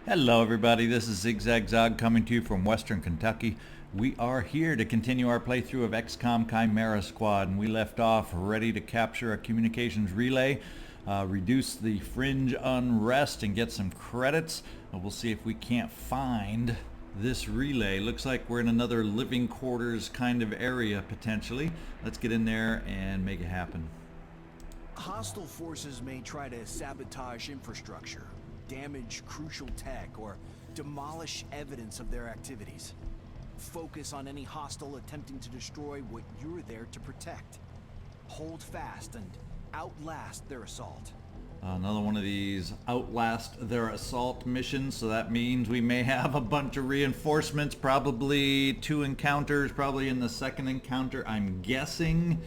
Hello everybody, this is ZigZagZog coming to you from Western Kentucky. We are here to continue our playthrough of XCom Chimera Squad, and we left off ready to capture a communications relay, reduce the fringe unrest, and get some credits. We'll see if we can't find this relay. Looks like we're in another living quarters kind of area potentially. Let's get in there and make it happen. Hostile forces may try to sabotage infrastructure, damage crucial tech, or demolish evidence of their activities. Focus on any hostile attempting to destroy what you're there to protect. Hold fast and outlast their assault. Another one of these outlast their assault missions, so that means we may have a bunch of reinforcements, probably 2 encounters, probably in the second encounter, I'm guessing.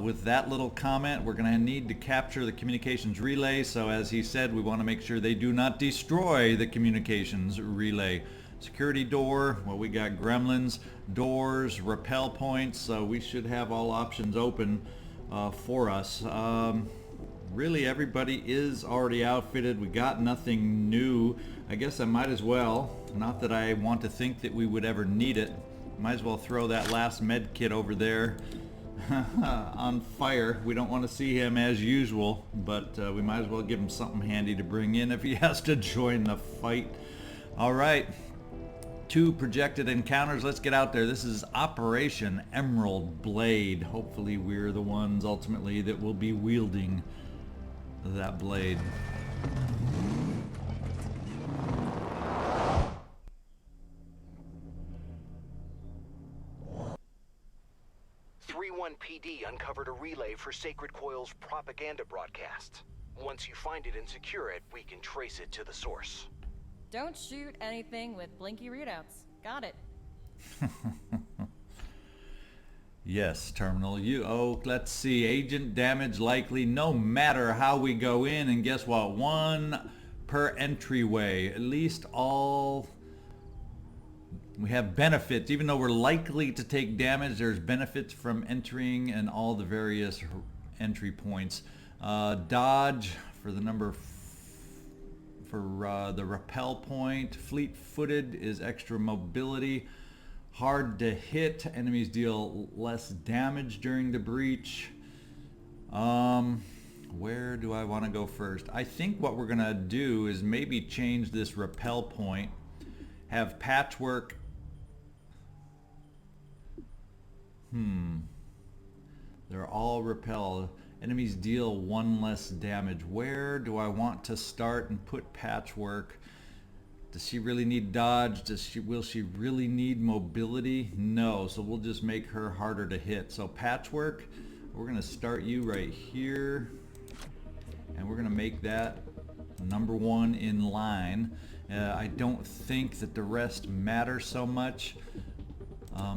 With that little comment, we're going to need to capture the communications relay, so as he said, we want to make sure they do not destroy the communications relay. Security door, well, we got gremlins, doors, rappel points, so we should have all options open for us. Really, everybody is already outfitted. We got nothing new. I guess I might as well, not that I want to think that we would ever need it, might as well throw that last med kit over there on fire. We don't want to see him as usual, but we might as well give him something handy to bring in if he has to join the fight. All right, 2 projected encounters. Let's get out there. This is Operation Emerald Blade. Hopefully we're the ones ultimately that will be wielding that blade. 3-1 PD uncovered a relay for Sacred Coil's propaganda broadcast. Once you find it and secure it, we can trace it to the source. Don't shoot anything with blinky readouts. Got it. Yes, Terminal. Let's see. Agent damage likely no matter how we go in, and guess what? 1 per entryway. At least all... We have benefits. Even though we're likely to take damage, there's benefits from entering and all the various entry points. Dodge for the number for the rappel point. Fleet-footed is extra mobility. Hard to hit. Enemies deal less damage during the breach. Where do I want to go first? I think what we're going to do is maybe change this rappel point. Have patchwork. They're all repel. Enemies deal 1 less damage. Where do I want to start and put patchwork? Does she really need dodge? Will she really need mobility? No, so we'll just make her harder to hit. So patchwork, we're going to start you right here, and we're going to make that number 1 in line. I don't think that the rest matter so much,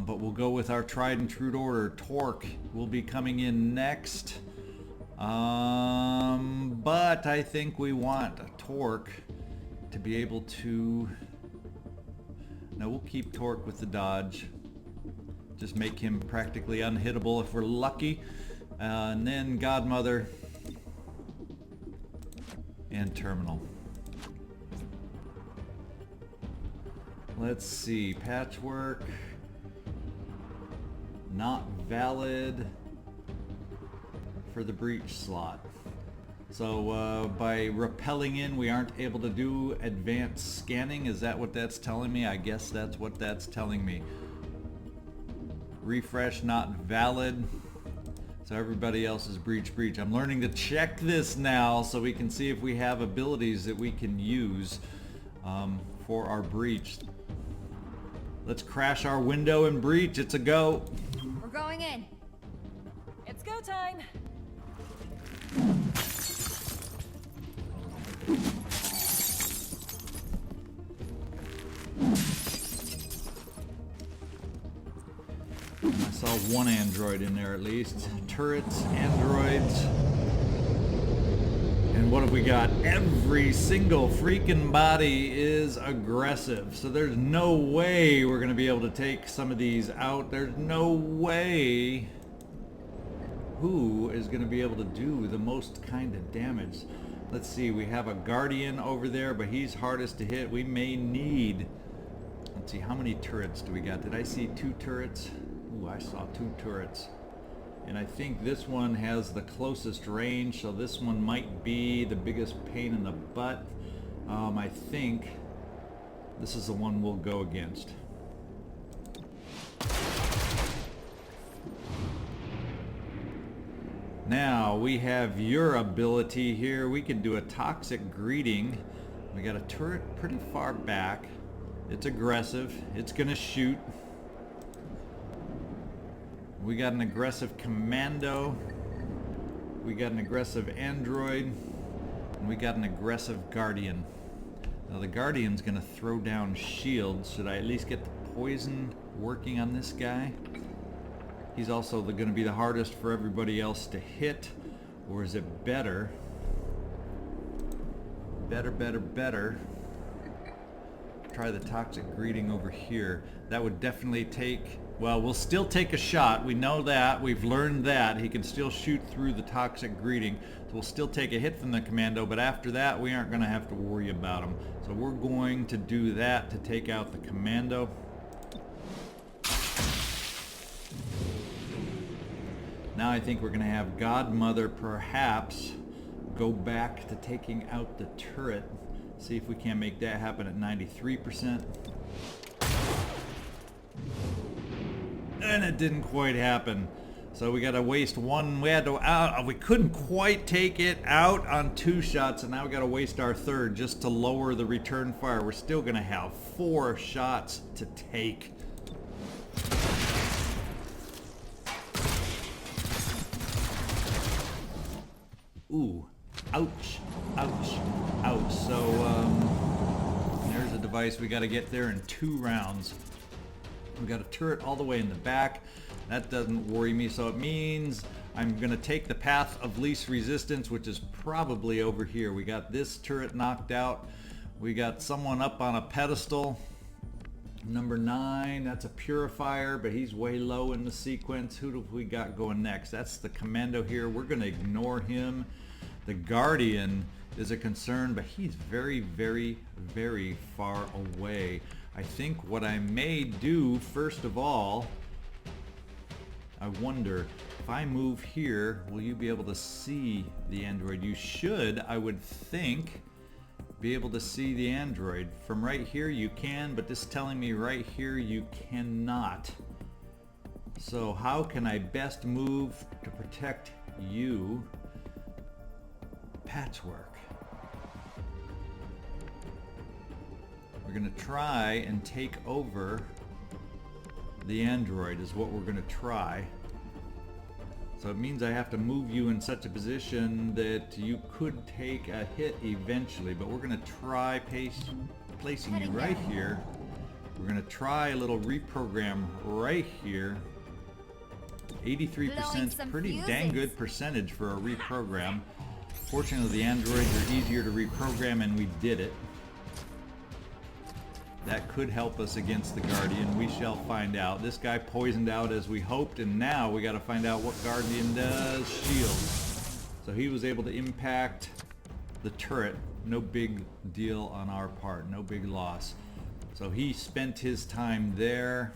but we'll go with our tried and true order. Torque will be coming in next, but I think we want Torque to be able to... No, we'll keep Torque with the dodge. Just make him practically unhittable if we're lucky. And then Godmother and Terminal. Let's see, patchwork, not valid for the breach slot. So by rappelling in, we aren't able to do advanced scanning. Is that what that's telling me? I guess that's what that's telling me. Refresh not valid. So everybody else is breach. I'm learning to check this now so we can see if we have abilities that we can use for our breach. Let's crash our window and breach. It's a go. We're going in. It's go time. I saw 1 android in there at least. Turrets, androids. And what have we got? Every single freaking body is aggressive. So there's no way we're going to be able to take some of these out. There's no way. Who is going to be able to do the most kind of damage? Let's see, we have a Guardian over there, but he's hardest to hit. We may need... Let's see, how many turrets do we got? Did I see 2 turrets? Ooh, I saw 2 turrets. And I think this one has the closest range, so this one might be the biggest pain in the butt. I think this is the one we'll go against. Now we have your ability here. We can do a toxic greeting. We got a turret pretty far back. It's aggressive. It's gonna shoot. We got an aggressive commando. We got an aggressive android. And we got an aggressive guardian. Now the guardian's gonna throw down shields. Should I at least get the poison working on this guy? He's also going to be the hardest for everybody else to hit. Or is it better? Better. Try the toxic greeting over here. That would definitely take... Well, we'll still take a shot. We know that. We've learned that. He can still shoot through the toxic greeting. So we'll still take a hit from the commando. But after that, we aren't going to have to worry about him. So we're going to do that to take out the commando. Now I think we're going to have Godmother perhaps go back to taking out the turret. See if we can make that happen at 93%. And it didn't quite happen. So we got to waste one. We couldn't quite take it out on 2 shots, and now we got to waste our 3rd just to lower the return fire. We're still going to have 4 shots to take. Ooh, ouch, ouch, ouch. So there's a device. We got to get there in 2 rounds. We got a turret all the way in the back. That doesn't worry me. So it means I'm going to take the path of least resistance, which is probably over here. We got this turret knocked out. We got someone up on a pedestal. Number 9, that's a purifier, but he's way low in the sequence. Who do we got going next? That's the commando here. We're going to ignore him. The Guardian is a concern, but he's very, very, very far away. I think what I may do, first of all, I wonder, if I move here, will you be able to see the android? You should, I would think, be able to see the android. From right here you can, but this is telling me right here you cannot. So how can I best move to protect you? Patchwork. We're going to try and take over the android is what we're going to try. So it means I have to move you in such a position that you could take a hit eventually, but we're going to try placing you right here. We're going to try a little reprogram right here. 83%, pretty dang good percentage for a reprogram. Fortunately, the androids are easier to reprogram, and we did it. That could help us against the Guardian. We shall find out. This guy poisoned out as we hoped, and now we got to find out what Guardian does. Shields. So he was able to impact the turret. No big deal on our part. No big loss. So he spent his time there.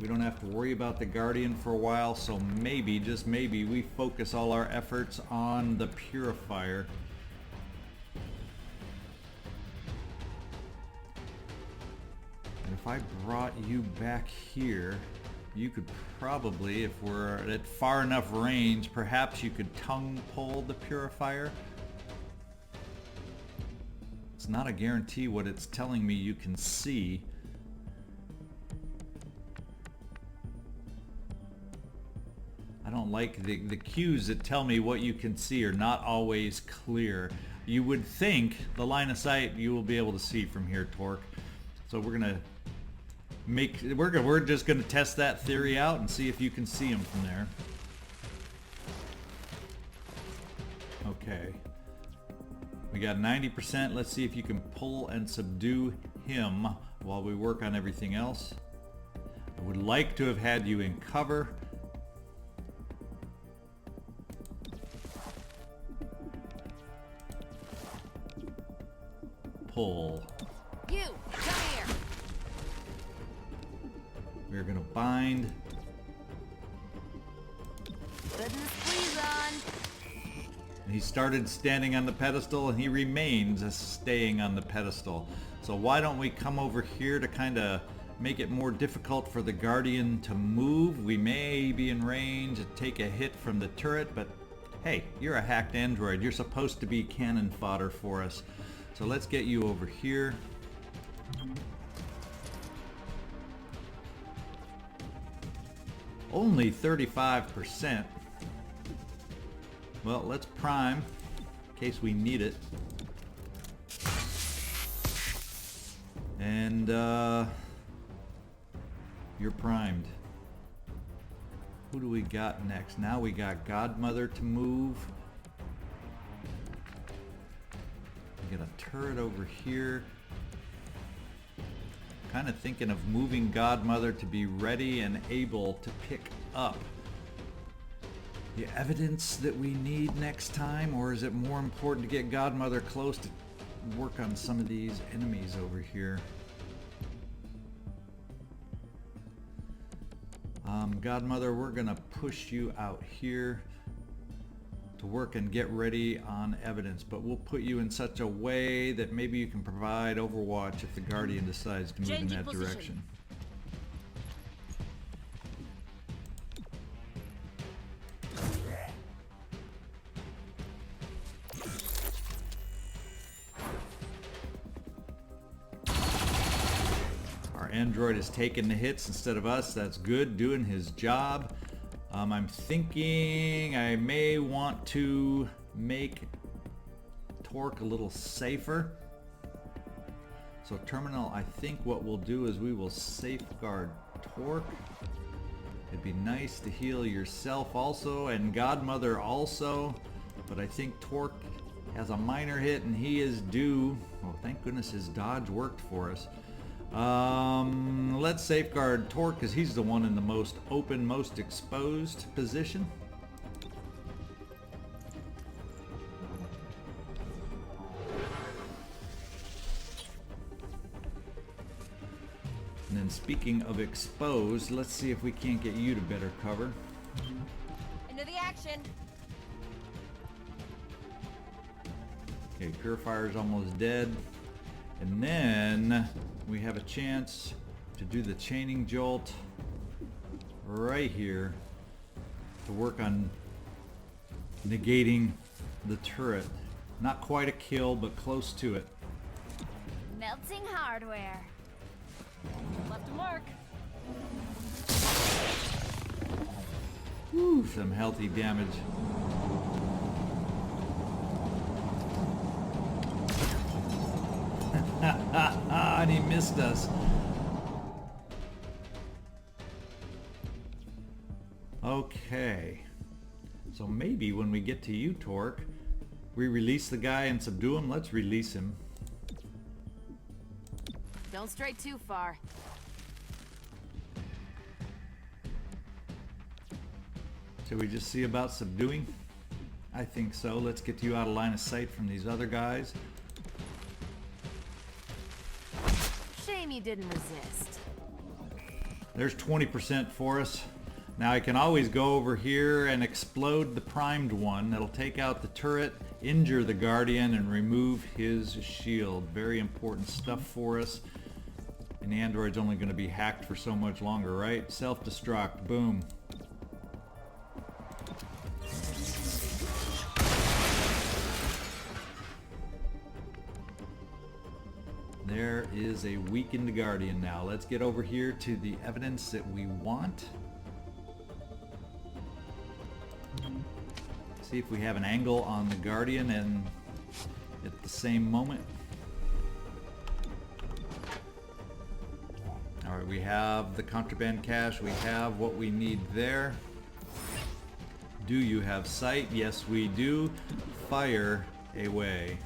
We don't have to worry about the Guardian for a while, so maybe, just maybe, we focus all our efforts on the Purifier. And if I brought you back here, you could probably, if we're at far enough range, perhaps you could tongue pull the Purifier. It's not a guarantee what it's telling me you can see. I don't like the cues that tell me what you can see are not always clear. You would think the line of sight you will be able to see from here, Torque. So we're just gonna test that theory out and see if you can see him from there. Okay. We got 90%. Let's see if you can pull and subdue him while we work on everything else. I would like to have had you in cover. pull. You, come here. We're gonna bind. Goodness, please on. He started standing on the pedestal and he remains staying on the pedestal. So why don't we come over here to kind of make it more difficult for the Guardian to move? We may be in range to take a hit from the turret, but hey, you're a hacked android. You're supposed to be cannon fodder for us. So let's get you over here. Only 35%. Well, let's prime in case we need it. And you're primed. Who do we got next? Now we got Godmother to move. We got a turret over here. Kind of thinking of moving Godmother to be ready and able to pick up the evidence that we need next time, or is it more important to get Godmother close to work on some of these enemies over here? Godmother, we're gonna push you out here to work and get ready on evidence, but we'll put you in such a way that maybe you can provide overwatch if the Guardian decides to move in that direction. Our android is taking the hits instead of us. That's good, doing his job. I'm thinking I may want to make Torque a little safer. So Terminal, I think what we'll do is we will safeguard Torque. It'd be nice to heal yourself also, and Godmother also, but I think Torque has a minor hit and he is due. Oh, thank goodness his dodge worked for us. Let's safeguard Torque because he's the one in the most open, most exposed position. And then speaking of exposed, let's see if we can't get you to better cover. Into the action. Okay, Purifier's almost dead. And then we have a chance to do the chaining jolt right here to work on negating the turret. Not quite a kill, but close to it. Melting hardware. Left a mark. Woo, some healthy damage. And he missed us. Okay. So maybe when we get to you, Torque, we release the guy and subdue him. Let's release him. Don't stray too far. Should we just see about subduing? I think so. Let's get you out of line of sight from these other guys. Shame you didn't resist. There's 20% for us. Now I can always go over here and explode the primed one. That'll take out the turret, injure the Guardian, and remove his shield. Very important stuff for us. And the android's only going to be hacked for so much longer, right? Self-destruct. Boom. There is a weakened Guardian now. Let's get over here to the evidence that we want. See if we have an angle on the Guardian and at the same moment. Alright, we have the contraband cache. We have what we need there. Do you have sight? Yes, we do. Fire away.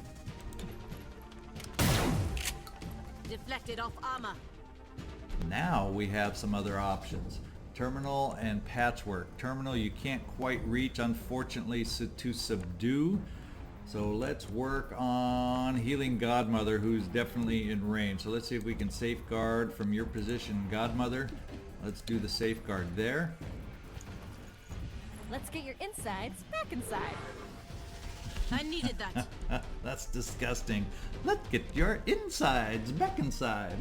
Deflected off armor. Now we have some other options. Terminal and Patchwork. Terminal you can't quite reach, unfortunately, to subdue. So let's work on healing Godmother, who's definitely in range. So let's see if we can safeguard from your position, Godmother. Let's do the safeguard there. Let's get your insides back inside. I needed that. That's disgusting. Let's get your insides back inside.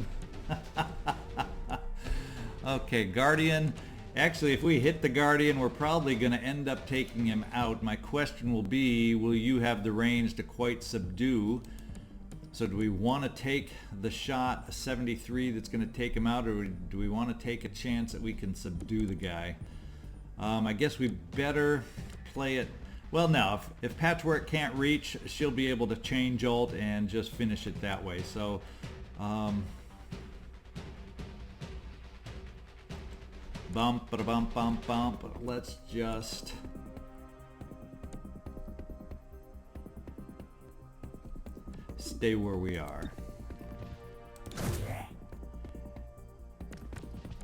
Okay, Guardian. Actually, if we hit the Guardian, we're probably going to end up taking him out. My question will be, will you have the range to quite subdue? So do we want to take the shot, a 73 that's going to take him out, or do we want to take a chance that we can subdue the guy? I guess we better play it. Well, no, if Patchwork can't reach, she'll be able to change ult and just finish it that way. So, bump, ba-da-bump, bump, bump. Let's just... stay where we are.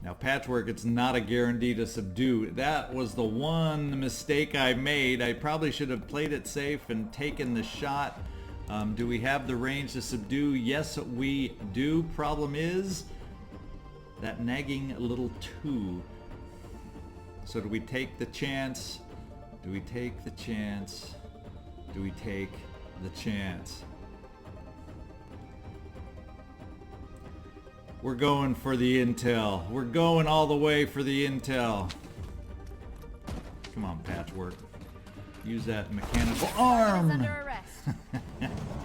Now, Patchwork, it's not a guarantee to subdue. That was the one mistake I made. I probably should have played it safe and taken the shot. Do we have the range to subdue? Yes, we do. Problem is that nagging little 2. So do we take the chance? Do we take the chance? Do we take the chance? We're going for the intel. We're going all the way for the intel. Come on, Patchwork. Use that mechanical He's arm under arrest.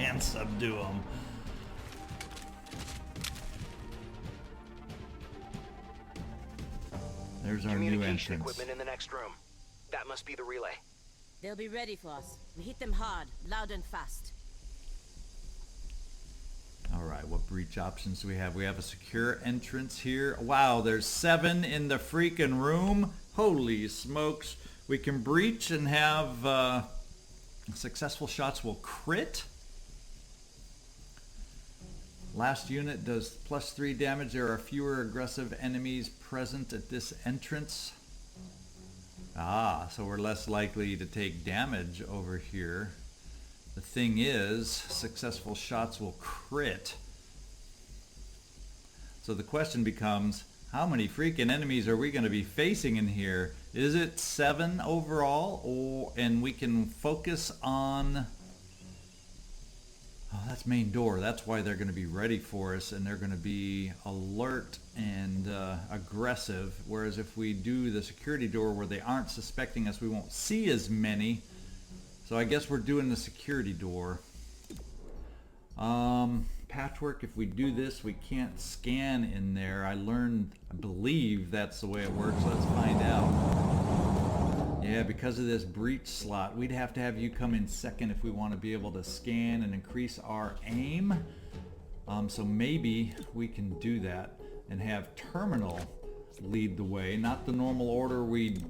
and subdue him. There's our new Communication entrance. equipment in the next room. That must be the relay. They'll be ready for us. We hit them hard, loud and fast. Alright, what breach options do we have? We have a secure entrance here. Wow, there's 7 in the freaking room. Holy smokes. We can breach and have successful shots will crit. Last unit does +3 damage. There are fewer aggressive enemies present at this entrance. Ah, so we're less likely to take damage over here. The thing is, successful shots will crit. So the question becomes, how many freaking enemies are we going to be facing in here? Is it 7 overall? And we can focus on... Oh, that's main door. That's why they're going to be ready for us, and they're going to be alert and aggressive. Whereas if we do the security door where they aren't suspecting us, we won't see as many. So I guess we're doing the security door. Patchwork, if we do this, we can't scan in there. I believe that's the way it works. Let's find out. Yeah, because of this breach slot, we'd have to have you come in second if we want to be able to scan and increase our aim. So maybe we can do that and have Terminal lead the way. Not the normal order we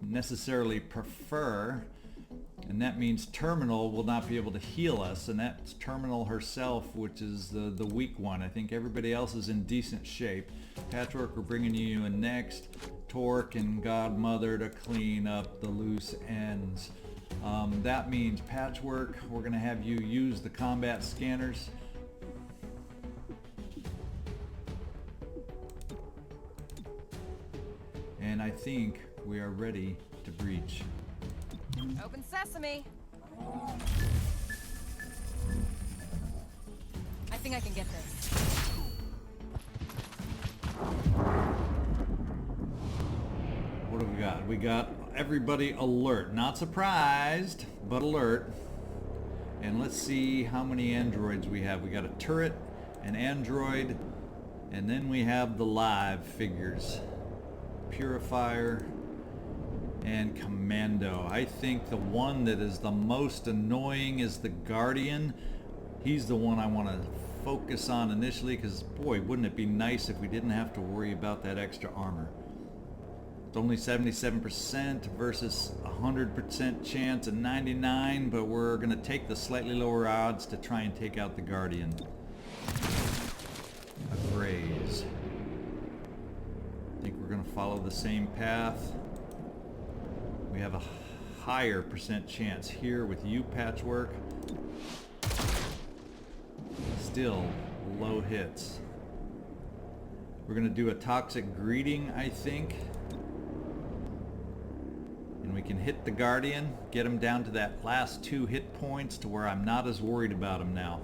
necessarily prefer. And that means Terminal will not be able to heal us, and that's Terminal herself, which is the weak one. I think everybody else is in decent shape. Patchwork, we're bringing you in next. Torque and Godmother to clean up the loose ends. That means Patchwork, we're going to have you use the combat scanners. And I think we are ready to breach. Open sesame. I think I can get this. What do we got? We got everybody alert. Not surprised, but alert. And let's see how many androids we have. We got a turret, an android, and then we have the live figures. Purifier and Commando. I think the one that is the most annoying is the Guardian. He's the one I want to focus on initially, because boy, wouldn't it be nice if we didn't have to worry about that extra armor. It's only 77% versus 100% chance and 99, but we're going to take the slightly lower odds to try and take out the Guardian. A graze. I think we're going to follow the same path. We have a higher percent chance. Here with you, Patchwork, still low hits. We're gonna do a toxic greeting, I think. And we can hit the Guardian, get him down to that last 2 hit points to where I'm not as worried about him now.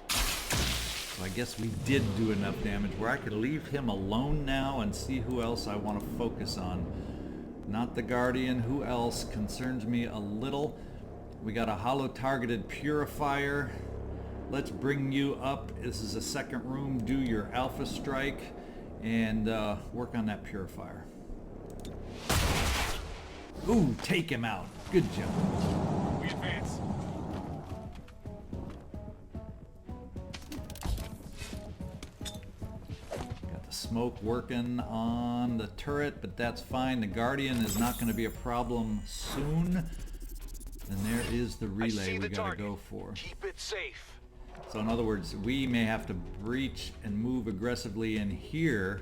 So I guess we did do enough damage where I could leave him alone now and see who else I want to focus on. Not the Guardian. Who else concerns me a little? We got a hollow targeted purifier. Let's bring you up. This is a second room. Do your alpha strike and work on that purifier. Ooh, take him out. Good job. We advance. Got the smoke working on the turret, but that's fine. The Guardian is not going to be a problem soon. And there is the relay we got to go for. Keep it safe. So in other words, we may have to breach and move aggressively in here.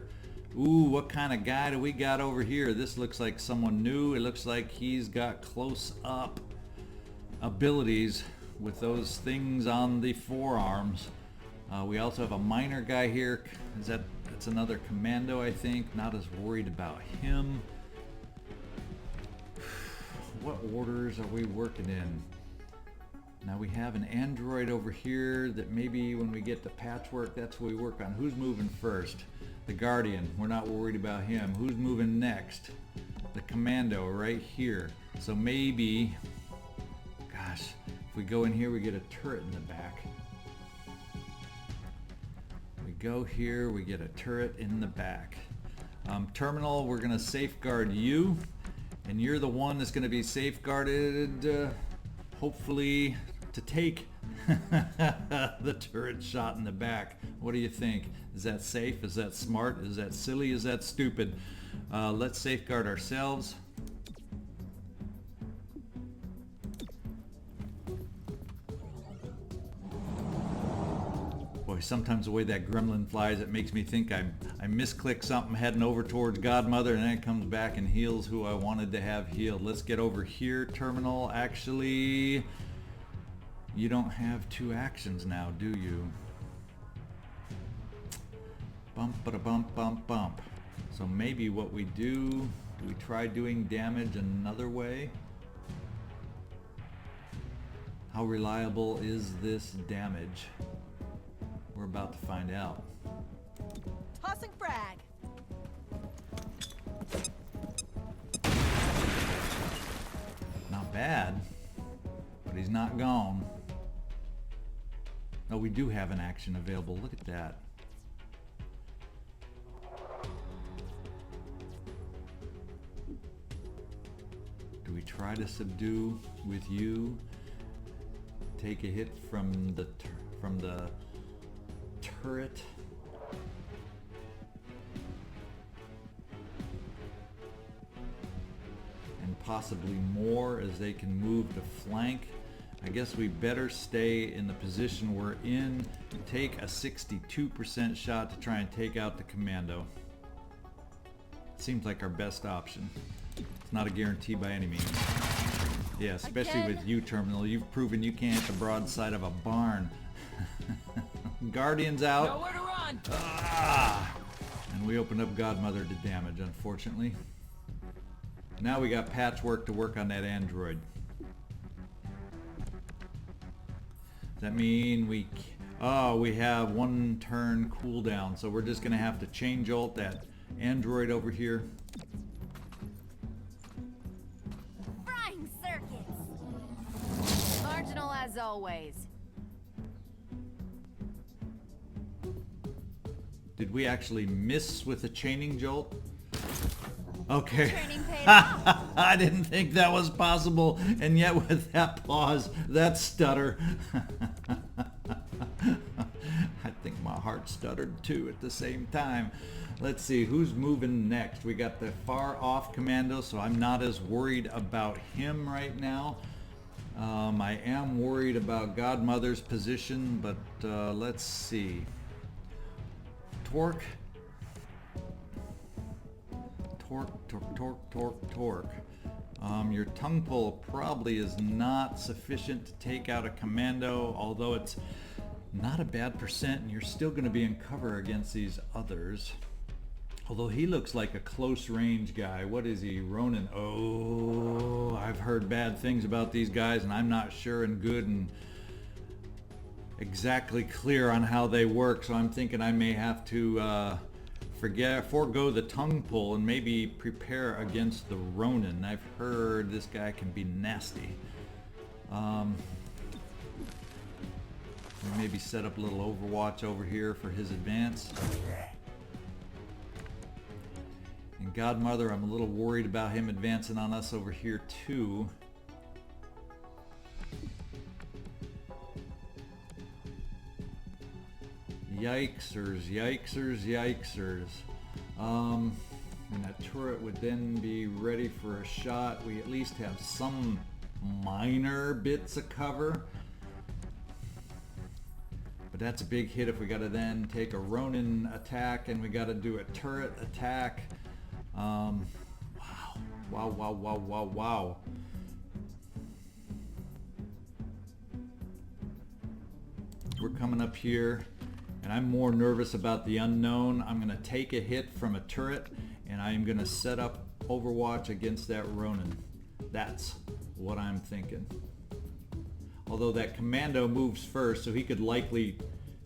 Ooh, what kind of guy do we got over here? This looks like someone new. It looks like he's got close-up abilities with those things on the forearms. We also have a minor guy here. That's another commando, I think. Not as worried about him. What orders are we working in? Now we have an android over here that maybe when we get to Patchwork, that's what we work on. Who's moving first? The Guardian. We're not worried about him. Who's moving next? The commando right here. So maybe, gosh, if we go in here, we get a turret in the back. We go here, we get a turret in the back. Terminal, we're going to safeguard you. And you're the one that's going to be safeguarded, hopefully, to take the turret shot in the back. What do you think? Is that safe? Is that smart? Is that silly? Is that stupid? Let's safeguard ourselves. Boy, sometimes the way that gremlin flies, it makes me think I misclick something heading over towards Godmother, and then it comes back and heals who I wanted to have healed. Let's get over here, Terminal. Actually, you don't have 2 actions now, do you? Bump, ba-da-bump, bump, bump. So maybe what we do we try doing damage another way? How reliable is this damage? We're about to find out. Tossing frag. Not bad, but he's not gone. Oh, we do have an action available. Look at that. Do we try to subdue with you? Take a hit from the turret. And possibly more as they can move to flank. I guess we better stay in the position we're in and take a 62% shot to try and take out the commando. Seems like our best option. It's not a guarantee by any means. Yeah, especially with you, Terminal. You've proven you can't hit the broadside of a barn. Guardians out. Nowhere to run. Ah! And we opened up Godmother to damage, unfortunately. Now we got Patchwork to work on that android. Does that mean we have 1 turn cooldown, so we're just gonna have to change ult that android over here. Frying circuits. Marginal as always. Did we actually miss with the chaining jolt? Okay. Training paid off. I didn't think that was possible, and yet with that pause, that stutter. I think my heart stuttered too at the same time. Let's see, who's moving next? We got the far off commando, so I'm not as worried about him right now. I am worried about Godmother's position, but let's see. Torque, torque, torque, torque, torque. Your tongue pull probably is not sufficient to take out a commando, although it's not a bad percent, and you're still going to be in cover against these others. Although he looks like a close range guy. What is he, Ronin? Oh, I've heard bad things about these guys, and I'm not sure and good and exactly clear on how they work, so I'm thinking I may have to forego the tongue pull and maybe prepare against the Ronin. I've heard this guy can be nasty. Maybe set up a little Overwatch over here for his advance. And Godmother, I'm a little worried about him advancing on us over here too. Yikesers, yikesers, yikesers. And that turret would then be ready for a shot. We at least have some minor bits of cover. But that's a big hit if we gotta then take a Ronin attack and we gotta do a turret attack. Wow. Wow, wow, wow, wow, wow. We're coming up here, and I'm more nervous about the unknown. I'm going to take a hit from a turret, and I'm going to set up Overwatch against that Ronin. That's what I'm thinking. Although that commando moves first, so he could likely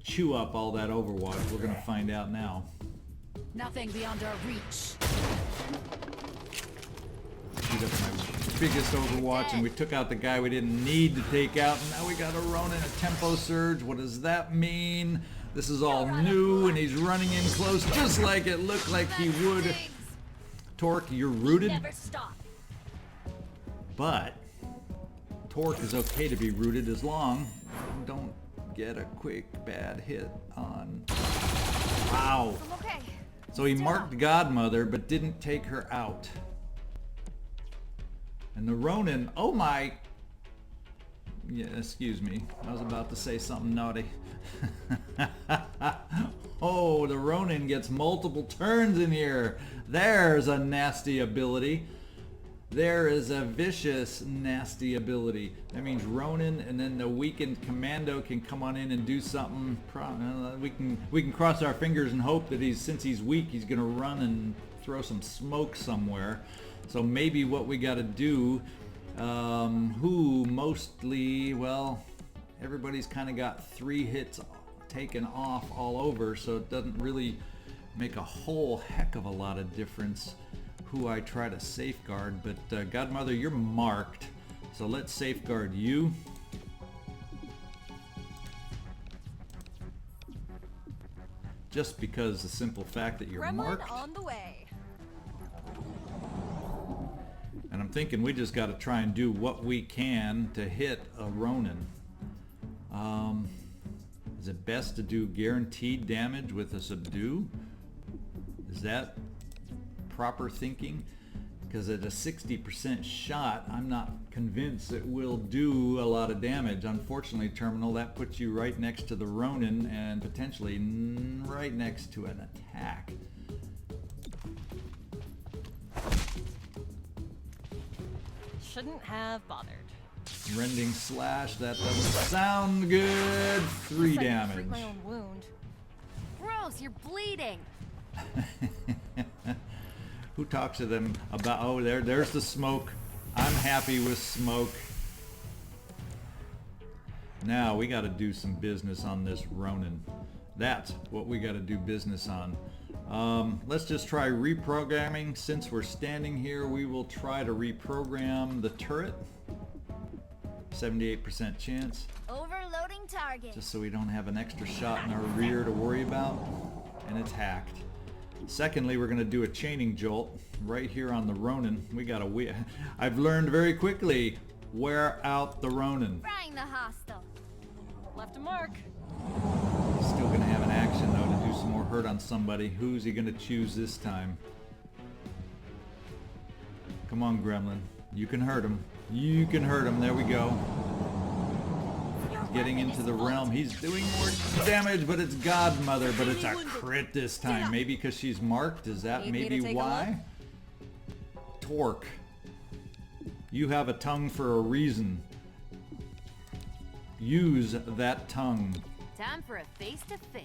chew up all that Overwatch. We're going to find out now. Nothing beyond our reach. Shoot up my biggest Overwatch, and we took out the guy we didn't need to take out, and now we got a Ronin, a tempo surge. What does that mean? This is all new, and he's running in close just like it looked like he would. Torque, you're rooted, Never stop. but Torque is okay to be rooted as long as you don't get a quick bad hit on. Wow. I'm okay. So he marked Godmother, but didn't take her out. And the Ronin, oh my, yeah, excuse me, I was about to say something naughty. Oh, the Ronin gets multiple turns in here. There's a nasty ability. There is a vicious, nasty ability. That means Ronin and then the weakened commando can come on in and do something. We can cross our fingers and hope that since he's weak, he's gonna run and throw some smoke somewhere. So maybe what we got to do, who mostly, well, everybody's kind of got 3 hits taken off all over, so it doesn't really make a whole heck of a lot of difference who I try to safeguard. But Godmother, you're marked, so let's safeguard you. Just because the simple fact that you're Gremlin marked. on the way. And I'm thinking we just got to try and do what we can to hit a Ronin. Is it best to do guaranteed damage with a subdue? Is that proper thinking? Because at a 60% shot, I'm not convinced it will do a lot of damage. Unfortunately, Terminal, that puts you right next to the Ronin and potentially right next to an attack. Shouldn't have bothered. Rending slash, that doesn't sound good. 3 Guess I can damage. treat my own wound. Gross, you're bleeding. Who talks to them about, oh, there's the smoke. I'm happy with smoke. Now we got to do some business on this Ronin. That's what we got to do business on. Let's just try reprogramming. Since we're standing here, we will try to reprogram the turret. 78% chance. Overloading target. Just so we don't have an extra shot in our rear to worry about. And it's hacked. Secondly, we're going to do a chaining jolt right here on the Ronin. I've learned very quickly, wear out the Ronin. Frying the hostile. Left a mark. He's still going to have an action though to do some more hurt on somebody. Who's he going to choose this time? Come on, Gremlin. You can hurt him. You can hurt him. There we go. Getting into the realm. He's doing more damage, but it's Godmother, but it's a crit this time. Maybe because she's marked. Is that Need me to maybe take a why? Torque. You have a tongue for a reason. Use that tongue. Time for a face-to-face.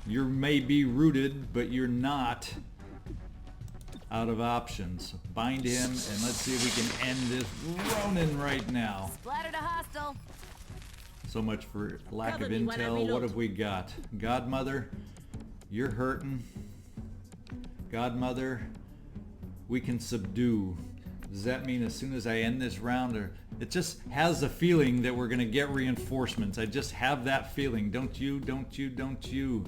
You may be rooted, but you're not out of options. Bind him, and let's see if we can end this Ronin right now. Splattered a hostile. So much for lack Cover of me when I intel. reload. What have we got? Godmother, you're hurting. Godmother, we can subdue. Does that mean as soon as I end this round, or it just has a feeling that we're gonna get reinforcements? I just have that feeling. Don't you? Don't you? Don't you?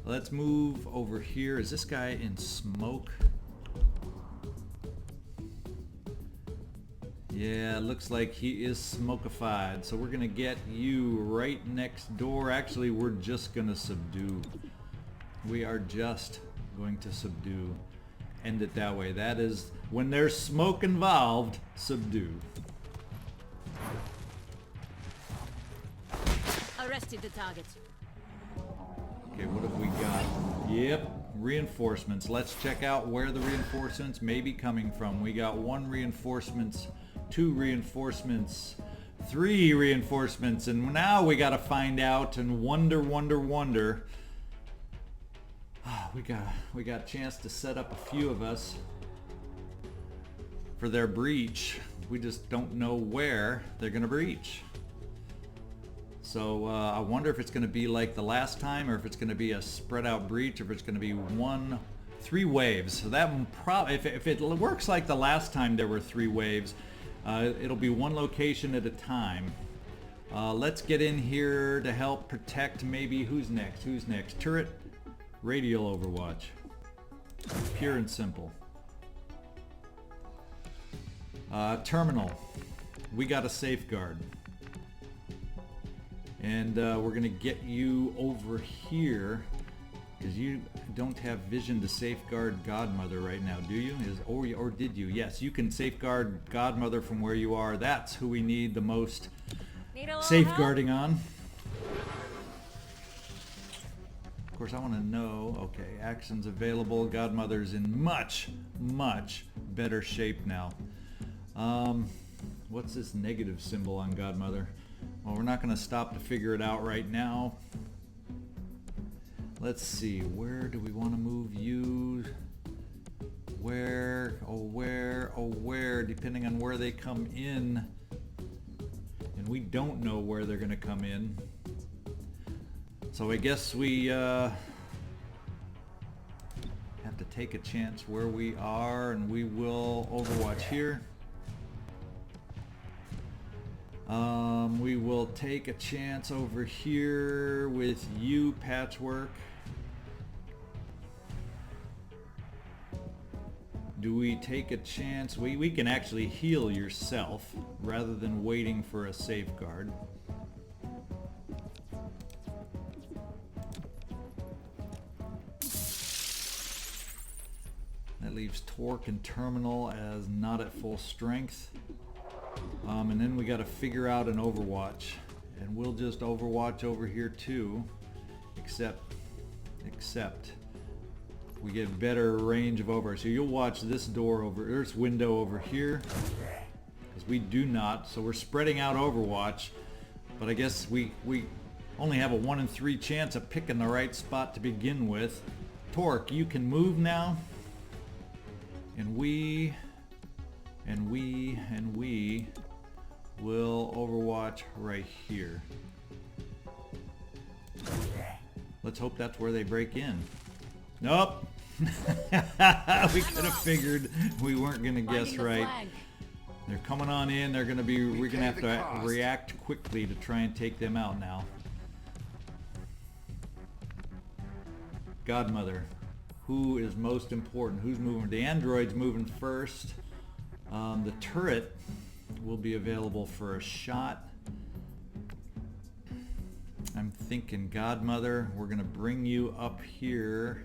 Let's move over here. Is this guy in smoke? Yeah, looks like he is smokified. So we're gonna get you right next door. Actually, we're just gonna subdue. We are just going to subdue. End it that way. That is, when there's smoke involved, subdue. Arrested the target. Okay, what have we got? Yep, reinforcements. Let's check out where the reinforcements may be coming from. We got 1 reinforcements, 2 reinforcements, 3 reinforcements, and now we gotta find out and wonder. We got a chance to set up a few of us for their breach. We just don't know where they're gonna breach. So I wonder if it's going to be like the last time, or if it's going to be a spread out breach, or if it's going to be 3 waves. So that if it works like the last time there were 3 waves, it'll be 1 location at a time. Let's get in here to help protect. Maybe who's next? Turret, radial overwatch. Pure and simple. Terminal. We got a safeguard. And we're going to get you over here, because you don't have vision to safeguard Godmother right now, do you? Or did you? Yes, you can safeguard Godmother from where you are. That's who we need the most Need a little safeguarding on. Of course, I want to know, okay, actions available. Godmother's in much better shape now. What's this negative symbol on Godmother? Well, we're not going to stop to figure it out right now. Let's see, where do we want to move you? Where, depending on where they come in. And we don't know where they're going to come in. So I guess we have to take a chance where we are, and we will overwatch here. We will take a chance over here with you, Patchwork. Do we take a chance? We can actually heal yourself rather than waiting for a safeguard. That leaves Torque and Terminal as not at full strength. And then we got to figure out an overwatch, and we'll just overwatch over here too, except we get better range of over. So you'll watch this window over here, because we do not. So we're spreading out overwatch, but I guess we only have a 1 in 3 chance of picking the right spot to begin with. Torque, you can move now, and we will overwatch right here. Let's hope that's where they break in. Nope. We could have figured we weren't going to guess right. They're coming on in. We're going to have to react quickly to try and take them out now. Godmother. Who is most important? Who's moving? The android's moving first. The turret will be available for a shot. I'm thinking Godmother, we're going to bring you up here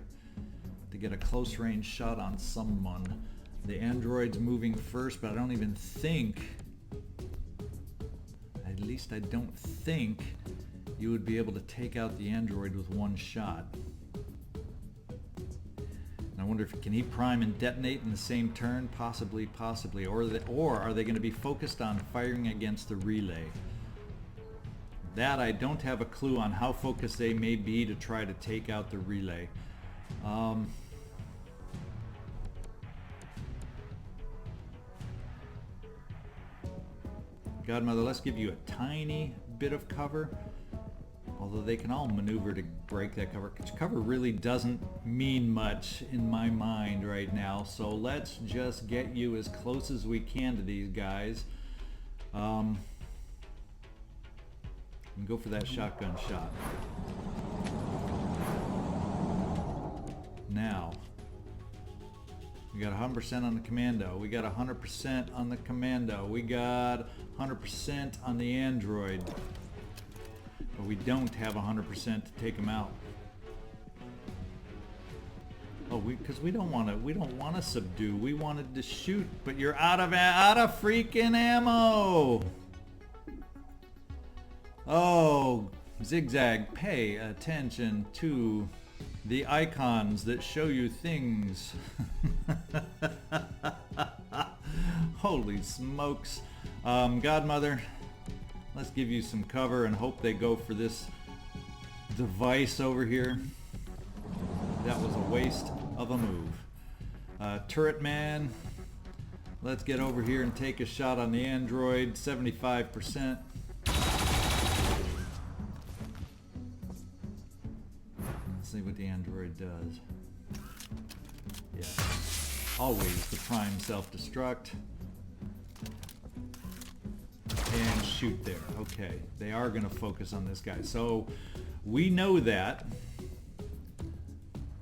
to get a close range shot on someone. The android's moving first, but I don't even think, at least I don't think, you would be able to take out the android with 1 shot. Now wonder if can he prime and detonate in the same turn? Possibly. Or are they going to be focused on firing against the relay? That I don't have a clue on how focused they may be to try to take out the relay. Godmother, let's give you a tiny bit of cover. Although they can all maneuver to break that cover. Cover really doesn't mean much in my mind right now. So let's just get you as close as we can to these guys. And go for that shotgun shot. Now, we got 100% on the commando. We got 100% on the commando. We got 100% on the android. But we don't have 100% to take them out. Oh, because we don't want to subdue. We wanted to shoot, but you're out of freaking ammo. Oh, Zigzag, pay attention to the icons that show you things. Holy smokes. Godmother, let's give you some cover and hope they go for this device over here. That was a waste of a move. Turret man, let's get over here and take a shot on the android. 75%. Let's see what the android does. Yeah, always the prime self-destruct. And shoot there. Okay, they are going to focus on this guy. So we know that.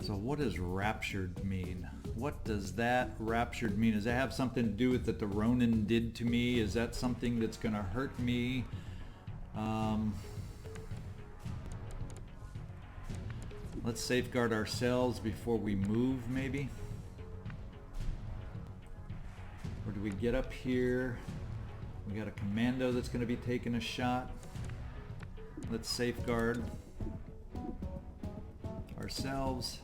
So what does raptured mean? What does that raptured mean? Does that have something to do with that the Ronin did to me? Is that something that's going to hurt me? Let's safeguard ourselves before we move, maybe. Or do we get up here? We got a commando that's going to be taking a shot. Let's safeguard ourselves.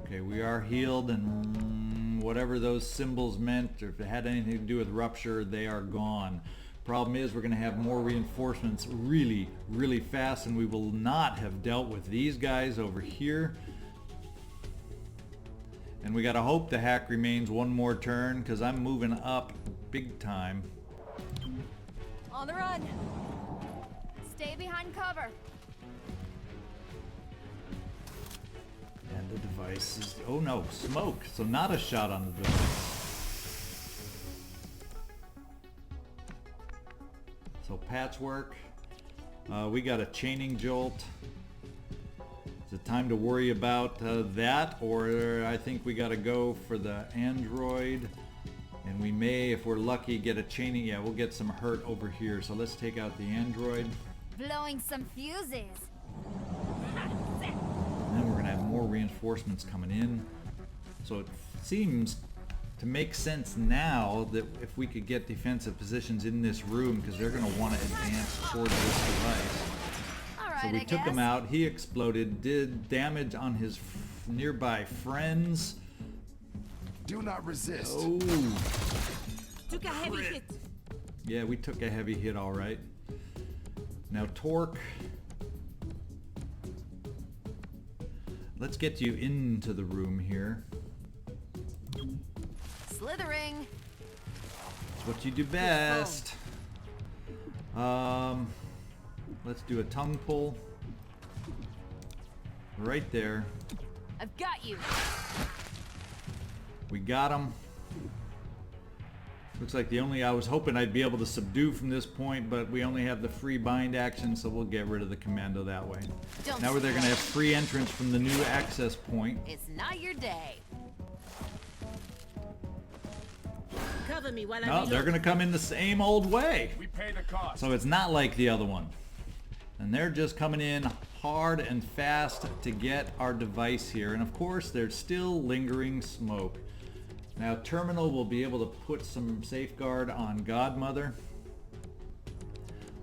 Okay, we are healed, and whatever those symbols meant, or if it had anything to do with rupture, they are gone. Problem is, we're going to have more reinforcements really, really fast, and we will not have dealt with these guys over here. And we gotta hope the hack remains one more turn, because I'm moving up big time. On the run. Stay behind cover. And the device is... oh no, smoke! So not a shot on the device. So patchwork. We got a chaining jolt. Is it time to worry about that, or I think we got to go for the android, and we may, if we're lucky, get a chaining. Yeah, we'll get some hurt over here. So let's take out the android. Blowing some fuses. And then we're gonna have more reinforcements coming in. So it seems to make sense now that if we could get defensive positions in this room, because they're gonna want to advance towards this device. So we took him out, he exploded, did damage on his nearby friends. Do not resist. Oh. Took a heavy hit. Yeah, we took a heavy hit, all right. Now torque. Let's get you into the room here. Slithering. It's what you do best. Let's do a tongue pull. Right there. I've got you. We got him. Looks like I was hoping I'd be able to subdue from this point, but we only have the free bind action, so we'll get rid of the commando that way. Now they're going to have free entrance from the new access point. It's not your day. Cover me while I No, reload. they're going to come in the same old way. We pay the cost. So it's not like the other one. And they're just coming in hard and fast to get our device here. And of course, there's still lingering smoke. Now Terminal will be able to put some safeguard on Godmother.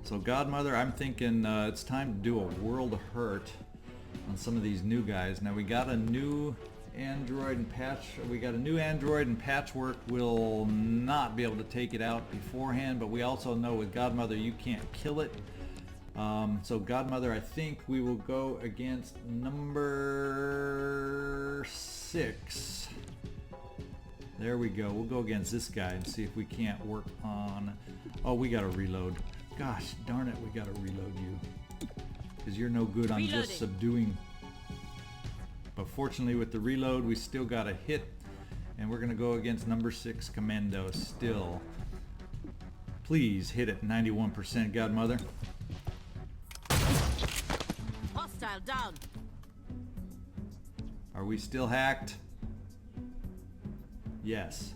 So Godmother, I'm thinking it's time to do a world hurt on some of these new guys. Now we got a new android and Patchwork will not be able to take it out beforehand, but we also know with Godmother you can't kill it. So Godmother, I think we will go against number 6. There we go. We'll go against this guy and see if we can't work on... Oh, we gotta reload. Gosh darn it, we gotta reload you. Because you're no good on just subduing. But fortunately with the reload, we still got a hit. And we're gonna go against number 6 Commando still. Please hit it 91%, Godmother. Hostile down. Are we still hacked? Yes.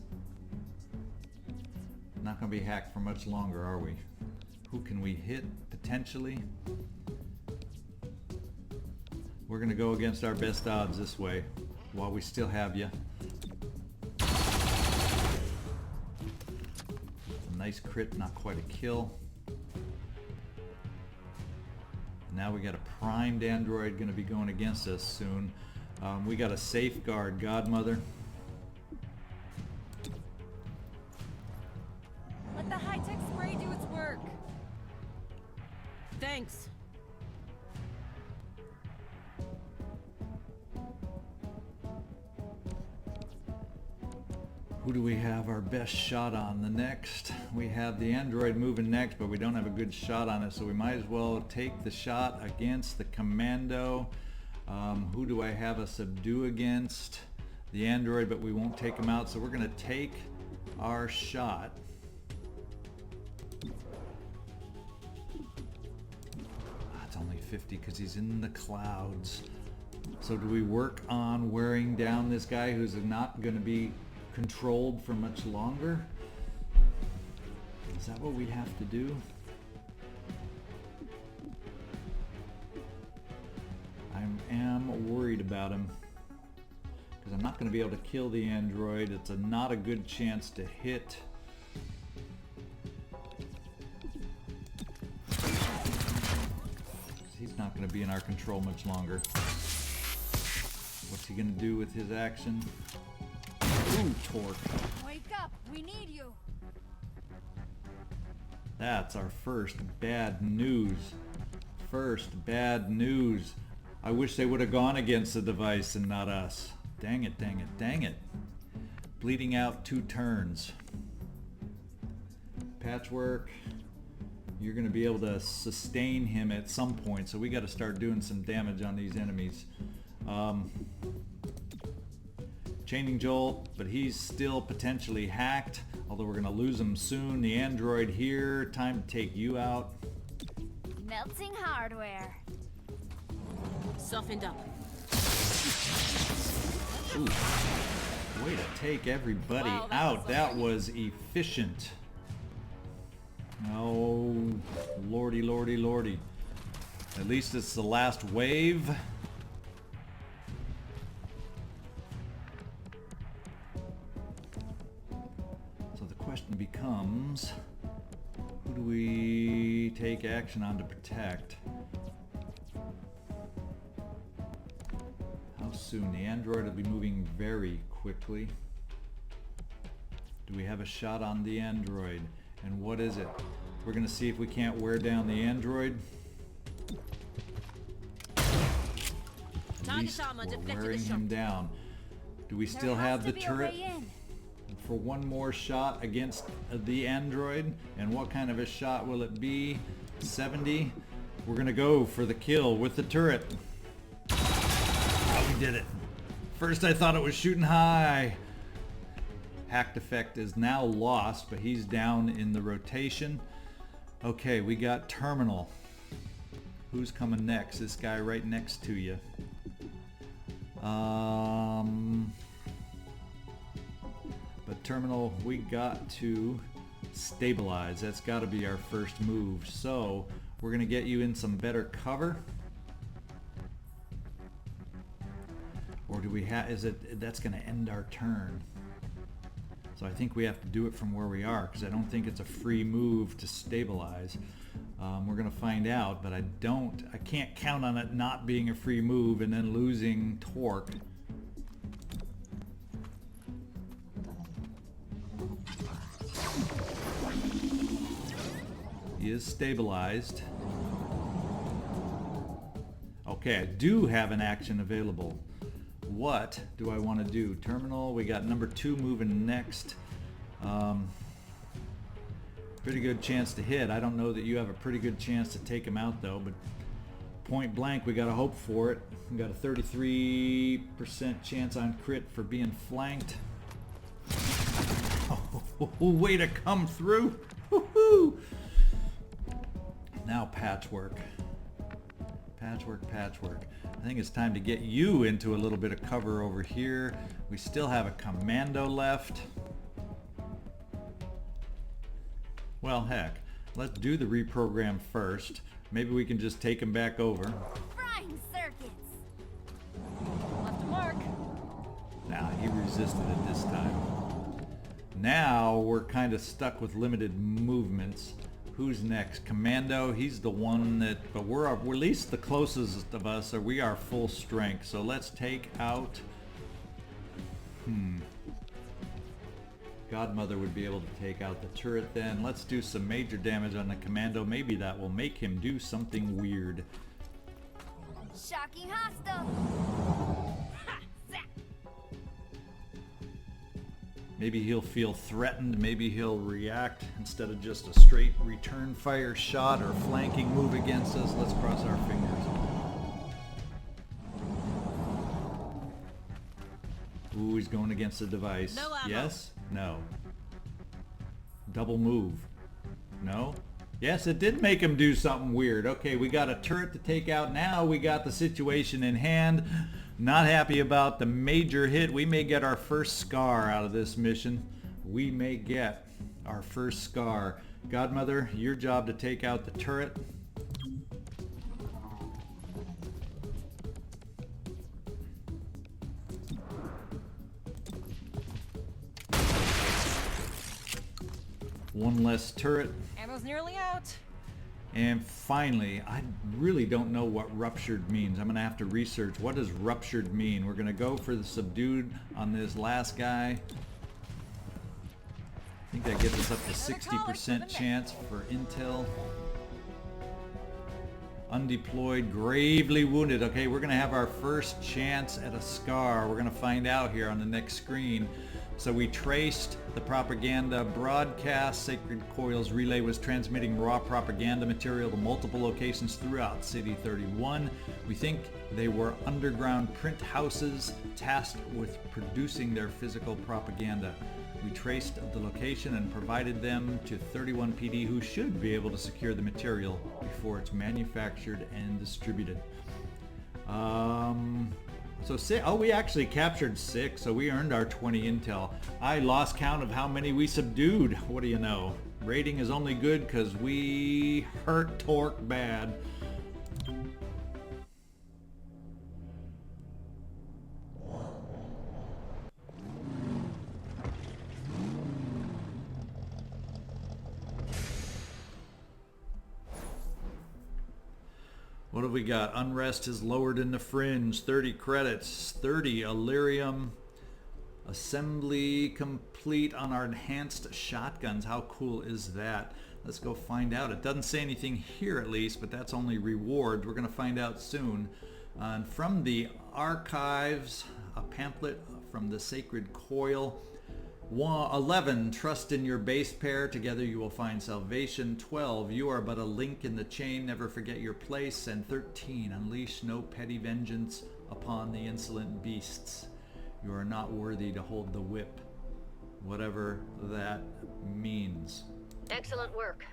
Not going to be hacked for much longer, are we? Who can we hit, potentially? We're going to go against our best odds this way, while we still have you. A nice crit, not quite a kill. Now we got a primed android going to be going against us soon. We got a safeguard Godmother. Let the high-tech spray do its work. Thanks. Who do we have our best shot on? The next, we have the android moving next, but we don't have a good shot on it, so we might as well take the shot against the Commando. Who do I have a subdue against? The android, but we won't take him out, so we're going to take our shot. It's only 50 because he's in the clouds. So do we work on wearing down this guy who's not going to be controlled for much longer? Is that what we have to do? I am worried about him because I'm not going to be able to kill the android. It's not a good chance to hit. He's not going to be in our control much longer. What's he going to do with his action? Ooh, torque. Wake up! We need you! That's our first bad news. First bad news. I wish they would have gone against the device and not us. Dang it, dang it, dang it. Bleeding out 2 turns. Patchwork, you're going to be able to sustain him at some point, so we got to start doing some damage on these enemies. Chaining Jolt, but he's still potentially hacked, although we're going to lose him soon. The android here, time to take you out. Melting hardware. Softened up. Ooh. Way to take everybody Wow, out. That was efficient. Oh, lordy, lordy, lordy. At least it's the last wave. So the question becomes, who do we take action on to protect? How soon? The android will be moving very quickly. Do we have a shot on the android? And what is it? We're going to see if we can't wear down the android. At least we're wearing him down. Do we still have the turret for one more shot against the android? And what kind of a shot will it be? 70? We're going to go for the kill with the turret. Oh, we did it. First I thought it was shooting high. Hacked effect is now lost, but he's down in the rotation. Okay, we got Terminal. Who's coming next? This guy right next to you. But Terminal, we got to stabilize. That's got to be our first move. So we're going to get you in some better cover. Or do we have, is it, that's going to end our turn. So I think we have to do it from where we are because I don't think it's a free move to stabilize. We're gonna find out, but I can't count on it not being a free move and then losing torque. He is stabilized. Okay, I do have an action available. What do I want to do? Terminal, we got number 2 moving next. Pretty good chance to hit. I don't know that you have a pretty good chance to take him out though, but point blank we got to hope for it. We got a 33% chance on crit for being flanked. Oh, way to come through. Woohoo! Now patchwork. Patchwork. I think it's time to get you into a little bit of cover over here. We still have a commando left. Well, heck, let's do the reprogram first. Maybe we can just take him back over. Frying circuits. Left a mark. Nah, he resisted it this time. Now we're kind of stuck with limited movements. Who's next? Commando, he's the one that, but we're at least the closest of us, so we are full strength. So let's take out, Godmother would be able to take out the turret then. Let's do some major damage on the Commando. Maybe that will make him do something weird. Shocking hostile. Ha! Zap! Maybe he'll feel threatened. Maybe he'll react instead of just a straight return fire shot or flanking move against us. Let's cross our fingers. Ooh, he's going against the device. No ammo. Yes? No. Double move. No? Yes, it did make him do something weird. Okay, we got a turret to take out. Now we got the situation in hand. Not happy about the major hit. We may get our first scar out of this mission. We may get our first scar. Godmother, your job to take out the turret. One less turret. Ammo's nearly out. And finally, I really don't know what ruptured means. I'm going to have to research what does ruptured mean. We're going to go for the subdued on this last guy. I think that gets us up to 60% chance for intel. Undeployed, gravely wounded. Okay, we're going to have our first chance at a scar. We're going to find out here on the next screen. So we traced the propaganda broadcast. Sacred Coil's relay was transmitting raw propaganda material to multiple locations throughout City 31. We think they were underground print houses tasked with producing their physical propaganda. We traced the location and provided them to 31 PD, who should be able to secure the material before it's manufactured and distributed. So we actually captured 6, so we earned our 20 intel. I lost count of how many we subdued. What do you know? Rating is only good because we hurt Torque bad. What have we got? Unrest is lowered in the fringe. 30 credits. 30 Illyrium. Assembly complete on our enhanced shotguns. How cool is that? Let's go find out. It doesn't say anything here at least, but that's only reward. We're going to find out soon. And from the archives, a pamphlet from the Sacred Coil. 11, trust in your base pair. Together you will find salvation. 12, you are but a link in the chain. Never forget your place. And 13, unleash no petty vengeance upon the insolent beasts. You are not worthy to hold the whip. Whatever that means. Excellent work.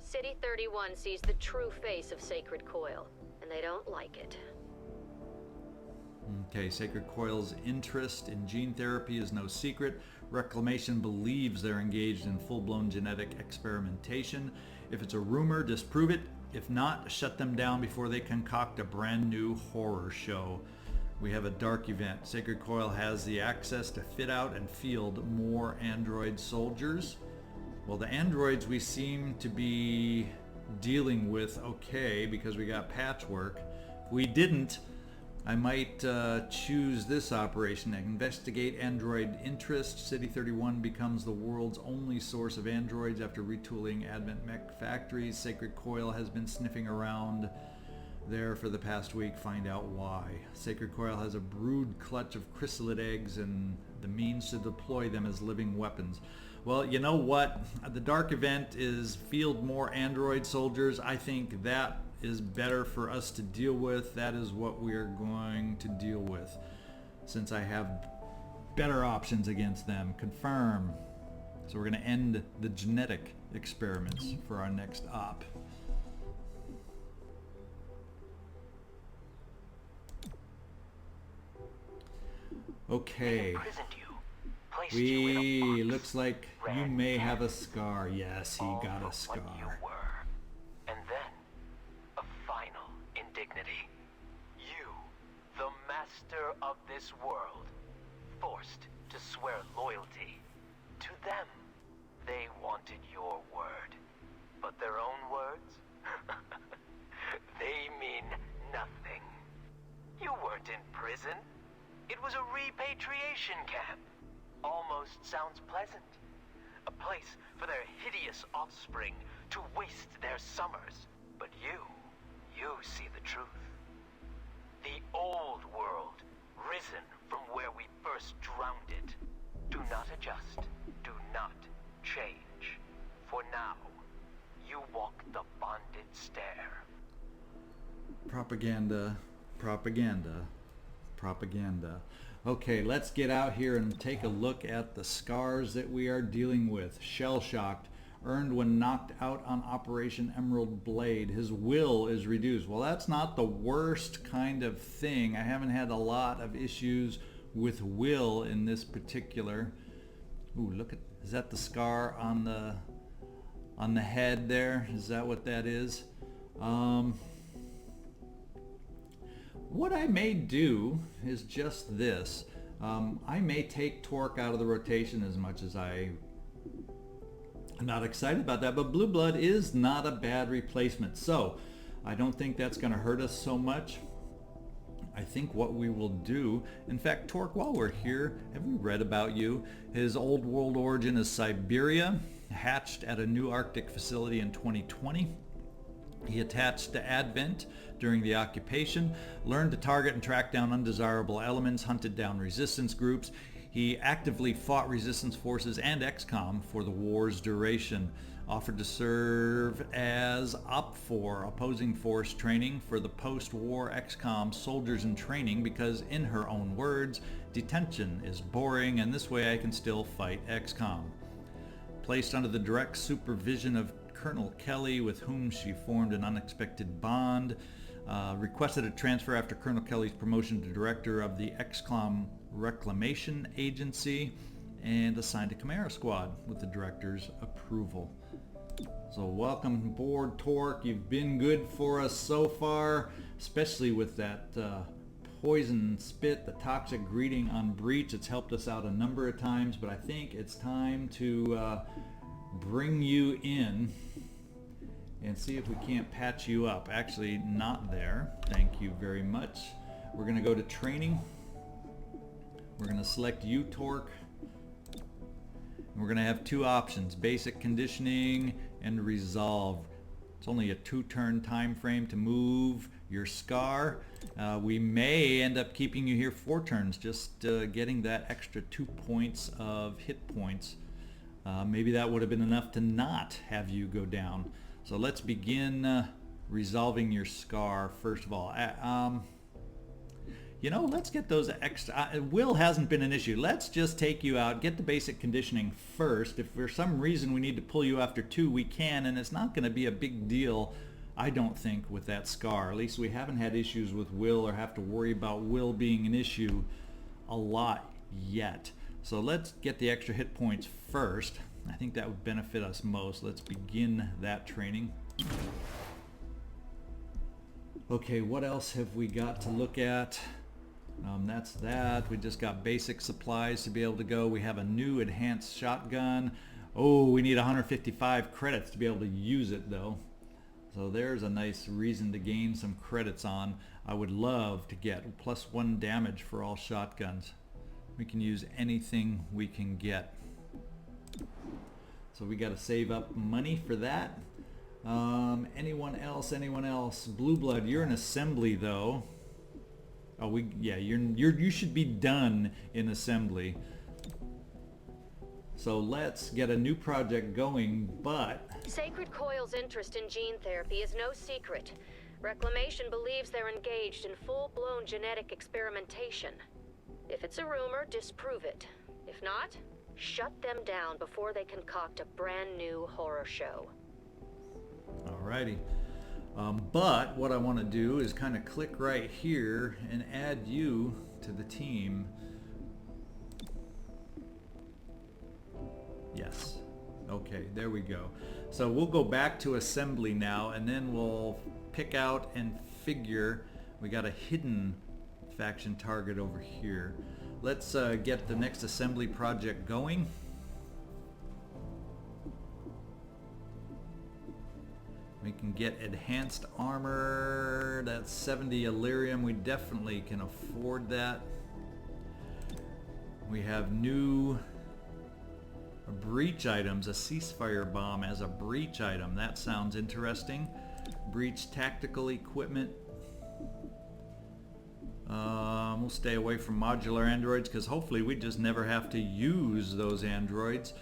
City 31 sees the true face of Sacred Coil, and they don't like it. Okay, Sacred Coil's interest in gene therapy is no secret. Reclamation believes they're engaged in full-blown genetic experimentation. If it's a rumor, disprove it. If not, shut them down before they concoct a brand new horror show. We have a dark event. Sacred Coil has the access to fit out and field more android soldiers. Well, the androids we seem to be dealing with okay because we got patchwork. If we didn't, I might choose this operation. Investigate android interest. City 31 becomes the world's only source of androids after retooling Advent Mech factories. Sacred Coil has been sniffing around there for the past week. Find out why. Sacred Coil has a brood clutch of chrysalid eggs and the means to deploy them as living weapons. Well, you know what? The Dark Event is field more android soldiers. I think that is better for us to deal with. That is what we are going to deal with, since I have better options against them. Confirm. So we're going to end the genetic experiments for our next op. Okay. We looks like you may have a scar. Yes, he got a scar. And then, a final indignity. You, the master of this world, forced to swear loyalty to them. They wanted your word, but their own words? They mean nothing. You weren't in prison. It was a repatriation camp. Almost sounds pleasant. A place for their hideous offspring to waste their summers. But you see the truth. The old world, risen from where we first drowned it. Do not adjust. Do not change. For now, you walk the bonded stair. Propaganda, propaganda, propaganda. Okay, let's get out here and take a look at the scars that we are dealing with. Shell-shocked, earned when knocked out on Operation Emerald Blade. His will is reduced. Well, that's not the worst kind of thing. I haven't had a lot of issues with will in this particular. Ooh, look at, is that the scar on the head there? Is that what that is? What I may do is just this. I may take Torque out of the rotation, as much as I'm not excited about that, but Blue Blood is not a bad replacement. So I don't think that's going to hurt us so much. I think what we will do, in fact, Torque, while we're here, have we read about you? His old world origin is Siberia, hatched at a new Arctic facility in 2020. He attached to Advent during the occupation, learned to target and track down undesirable elements, hunted down resistance groups. He actively fought resistance forces and XCom for the war's duration, offered to serve as OPFOR, opposing force training, for the post-war XCom soldiers in training because, in her own words, detention is boring and this way I can still fight XCom. Placed under the direct supervision of Colonel Kelly, with whom she formed an unexpected bond. Requested a transfer after Colonel Kelly's promotion to director of the XCom Reclamation Agency, and assigned to Chimera Squad with the director's approval. So welcome aboard, Torque. You've been good for us so far, especially with that poison spit, the toxic greeting on Breach. It's helped us out a number of times, but I think it's time to bring you in and see if we can't patch you up. Actually, not there. Thank you very much. We're going to go to training. We're going to select you, Torque. And we're going to have two options: basic conditioning and resolve. It's only a 2-turn time frame to move your scar. We may end up keeping you here 4 turns, just getting that extra 2 points of hit points. Maybe that would have been enough to not have you go down. So let's begin resolving your scar first of all. You know, let's get those extra... will hasn't been an issue. Let's just take you out, get the basic conditioning first. If for some reason we need to pull you after 2, we can, and it's not going to be a big deal, I don't think, with that scar. At least we haven't had issues with will or have to worry about will being an issue a lot yet. So let's get the extra hit points first. I think that would benefit us most. Let's begin that training. Okay, what else have we got to look at? That's that. We just got basic supplies to be able to go. We have a new enhanced shotgun. Oh, we need 155 credits to be able to use it though. So there's a nice reason to gain some credits on. I would love to get +1 damage for all shotguns. We can use anything we can get. So we got to save up money for that. Anyone else? Anyone else? Blue Blood, you're an assembly though. Oh, you should be done in assembly. So let's get a new project going, but... Sacred Coil's interest in gene therapy is no secret. Reclamation believes they're engaged in full-blown genetic experimentation. If it's a rumor, disprove it. If not, shut them down before they concoct a brand new horror show. Alrighty. But what I want to do is kind of click right here and add you to the team. Yes. Okay, there we go. So we'll go back to assembly now, and then we'll pick out and figure. We got a hidden faction target over here. Let's get the next assembly project going. We can get enhanced armor. That's 70 Illyrium. We definitely can afford that. We have new breach items. A ceasefire bomb as a breach item. That sounds interesting. Breach tactical equipment. We'll stay away from modular androids because hopefully we just never have to use those androids.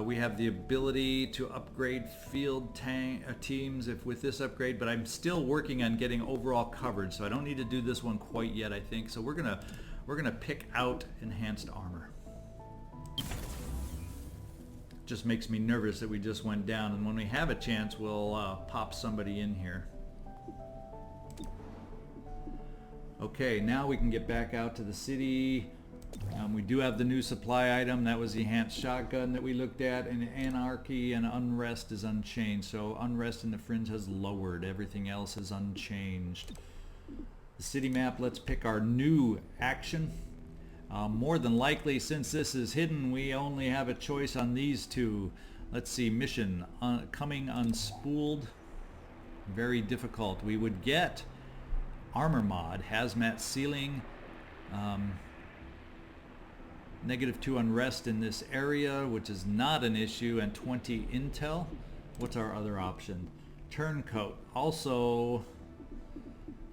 We have the ability to upgrade field teams with this upgrade, but I'm still working on getting overall coverage, so I don't need to do this one quite yet, I think. So we're gonna pick out enhanced armor. Just makes me nervous that we just went down, and when we have a chance, we'll pop somebody in here. Okay, now we can get back out to the city. We do have the new supply item. That was the enhanced shotgun that we looked at, and anarchy and unrest is unchanged. So unrest in the fringe has lowered. Everything else is unchanged. The city map, let's pick our new action. More than likely, since this is hidden, we only have a choice on these two. Let's see, mission, coming unspooled. Very difficult. We would get armor mod, hazmat ceiling, -2 unrest in this area, which is not an issue, and 20 intel. What's our other option? Turncoat. Also,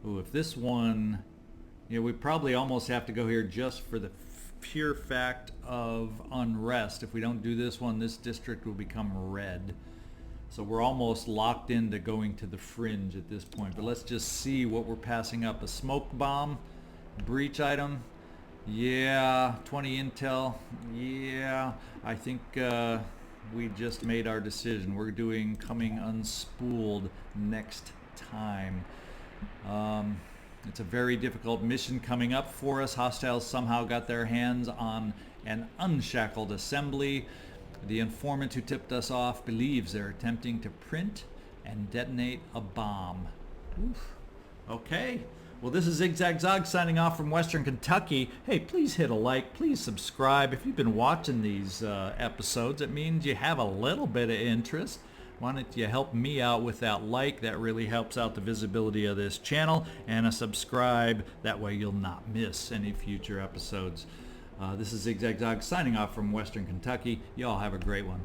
ooh, if this one, we probably almost have to go here just for the pure fact of unrest. If we don't do this one, this district will become red. So we're almost locked into going to the fringe at this point. But let's just see what we're passing up. A smoke bomb, breach item. Yeah, 20 intel. Yeah, I think we just made our decision. We're doing coming unspooled next time. It's a very difficult mission coming up for us. Hostiles somehow got their hands on an unshackled assembly. The informant who tipped us off believes they're attempting to print and detonate a bomb. Oof. Okay. Well, this is ZigZagZog signing off from Western Kentucky. Hey, please hit a like. Please subscribe. If you've been watching these episodes, it means you have a little bit of interest. Why don't you help me out with that like? That really helps out the visibility of this channel. And a subscribe. That way you'll not miss any future episodes. This is ZigZagZog signing off from Western Kentucky. Y'all have a great one.